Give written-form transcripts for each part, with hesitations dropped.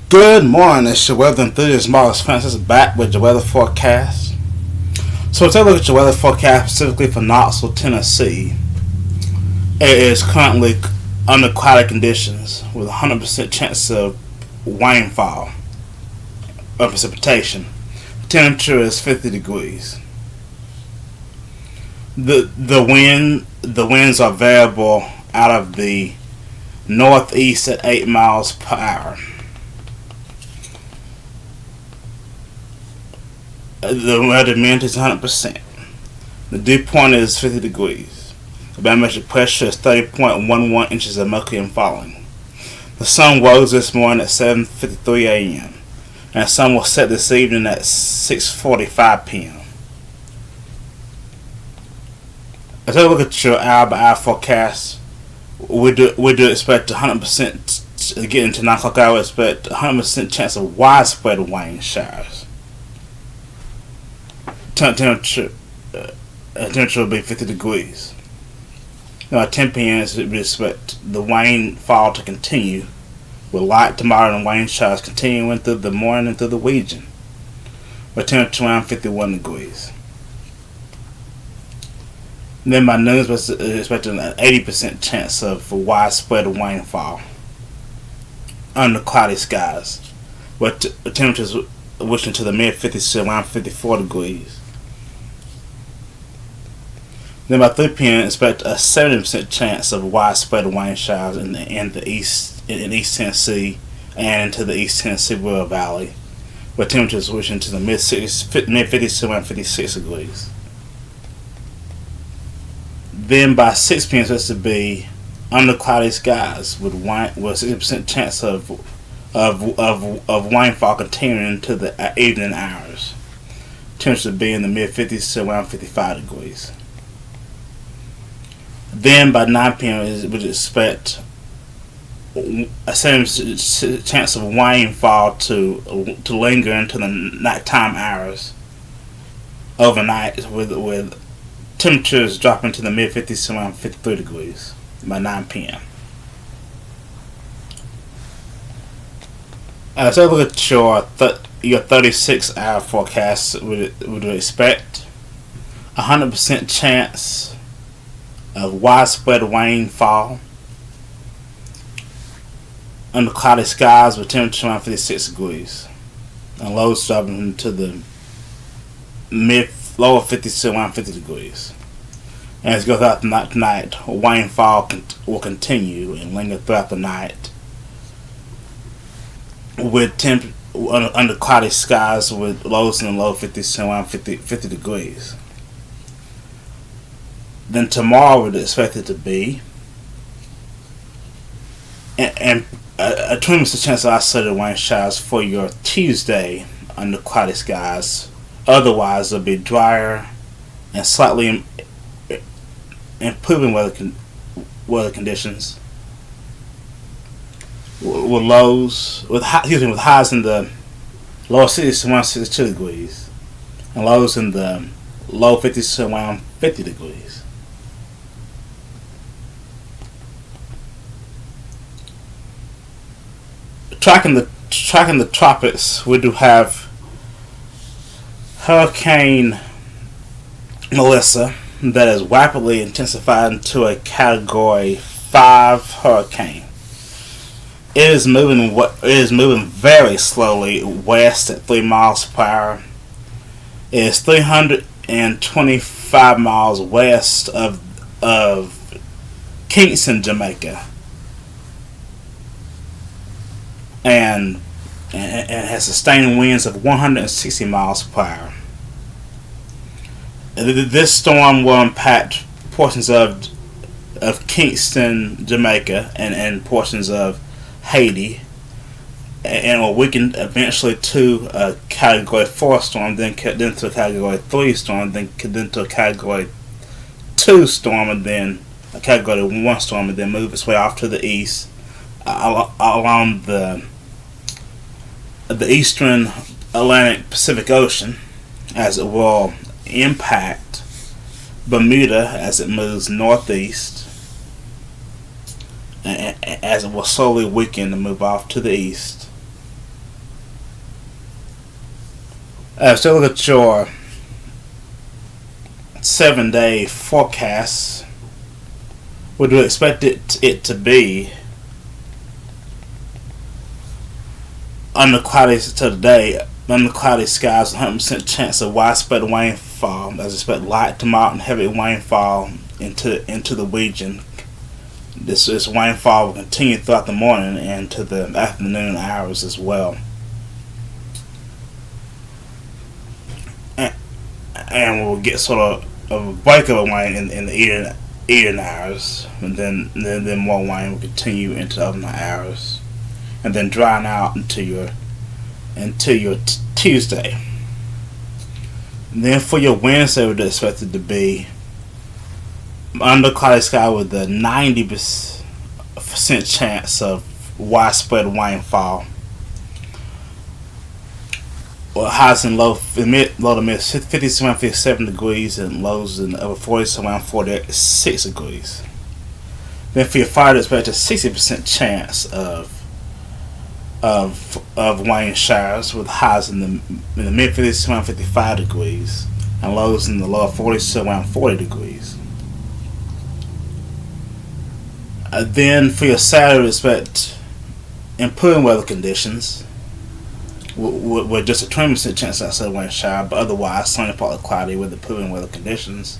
Good morning, it's your weather enthusiast Marcus Francis back with your weather forecast. So take a look at your weather forecast specifically for Knoxville, Tennessee. It is currently under cloudy conditions with 100% chance of rainfall or precipitation. The temperature is 50 degrees. The winds are variable out of the northeast at 8 miles per hour. The weather humidity is 100%. The dew point is 50 degrees. The barometric pressure is 30.11 inches of mercury and falling. The sun rose this morning at 7:53 a.m. and the sun will set this evening at 6:45 p.m. As I look at your hour-by-hour forecast, we do expect 100% getting to 9 o'clock hour. Expect 100% chance of widespread rain showers. Temperature will be 50 degrees. Now at 10 p.m. we expect the rainfall to continue with light to moderate rain showers continuing through the morning and through the region, with temperature around 51 degrees. And then by noon we're expecting an 80% chance of widespread rainfall under cloudy skies, with temperatures reaching to the mid-50s to around 54 degrees. Then by 3 p.m. expect a 70% chance of widespread rain showers in East Tennessee and into the East Tennessee River Valley, with temperatures reaching to the mid-50s to around 56 degrees. Then by 6 p.m. it's to be under cloudy skies with 60% chance of rainfall continuing into the evening hours. Temperatures to be in the mid-50s to around 55 degrees. Then by 9 p.m. we would expect a 70% chance of rainfall to linger into the nighttime hours overnight, with temperatures dropping to the mid-50s to around 53 degrees by 9 p.m. As I look at your 36-hour forecast, we would expect 100% chance of widespread rainfall under cloudy skies with temperature around 56 degrees and lows dropping into the lower 50s to around 50 degrees. And as it goes out the night tonight, rainfall will continue and linger throughout the night with under cloudy skies with lows in the low 50s to around 50 degrees. Then tomorrow we're expected to be and a 20% chance of isolated rain showers for your Tuesday under cloudy skies. Otherwise, it'll be drier and slightly improving weather conditions with highs in the lower 60s to around 62 degrees and lows in the low 50s to around 50 degrees. Tracking the tropics, we do have Hurricane Melissa that is rapidly intensified into a Category 5 hurricane. It is moving very slowly west at 3 miles per hour. It is 325 miles west of Kingston, Jamaica, and has sustained winds of 160 miles per hour. This storm will impact portions of Kingston, Jamaica, and portions of Haiti, and will weaken eventually to a Category 4 storm, then to a Category 3 storm, then to a Category 2 storm, and then a Category 1 storm, and then move its way off to the east along the eastern Atlantic Pacific Ocean, as it will impact Bermuda as it moves northeast, as it will slowly weaken and move off to the east, So look at your 7-day forecast. What do you expect it to be? Under cloudy to today, under cloudy skies, 100% chance of widespread rainfall. As expect light to moderate and heavy rainfall into the region. This rainfall will continue throughout the morning and to the afternoon hours as well. And we'll get sort of a break of rain in the evening hours, and then more rain will continue into the overnight hours, and then drying out into your Tuesday. And then for your Wednesday, we're expected to be under cloudy sky with a 90% chance of widespread rainfall. Well, highs and low to mid 57 degrees, and lows in the upper 40s around 46 degrees. Then for your Friday, expect a 60% chance of rain showers with highs in the mid 50s to around 55 degrees, and lows in the lower 40s to around 40 degrees. Then for your Saturday, expect improving weather conditions with just a 20% chance outside rain shower, but otherwise sunny, partly cloudy with improving weather conditions.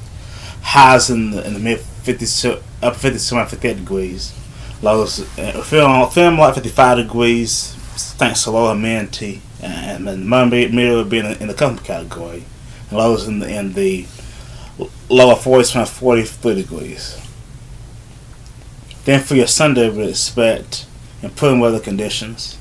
Highs in the mid 50s to upper 50s to around 58 degrees. Lows feeling like 55 degrees thanks to low humidity, and the Monday middle would be in the comfort category. And lows in the lower 40s to around 43 degrees. Then for your Sunday, we expect improving weather conditions,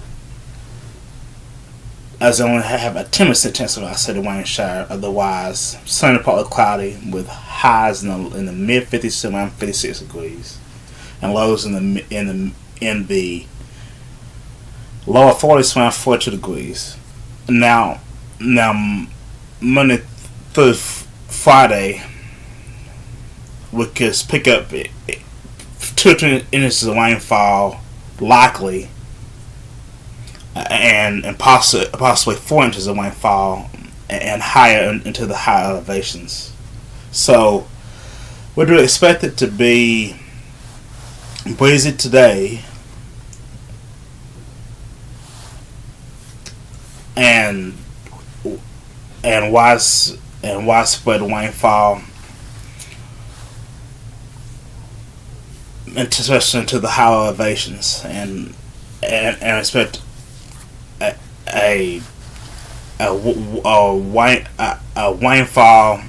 as they only have a 10% chance of outside rain shower. Otherwise, sunny, partly cloudy with highs in the mid 50s to around 56 degrees, and lows in the lower 40s to around 42 degrees. Now Monday through Friday, we could pick up 2 or 3 inches of rainfall likely, and possibly 4 inches of rainfall, and higher into the high elevations. So we do expect it to be breezy today, and widespread rainfall, especially into the high elevations, and expect a rainfall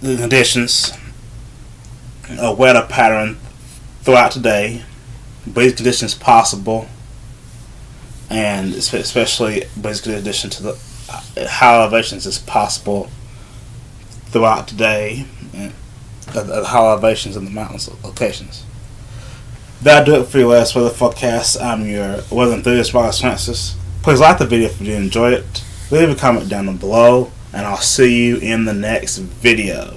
conditions, a weather pattern throughout today. Breezy conditions possible, and especially breezy conditions to the high elevations is possible throughout today, and the high elevations in the mountains locations. That'll do it for your last weather forecast. I'm your weather enthusiast, Wallace Francis. Please like the video if you enjoyed it. Leave a comment down below, and I'll see you in the next video.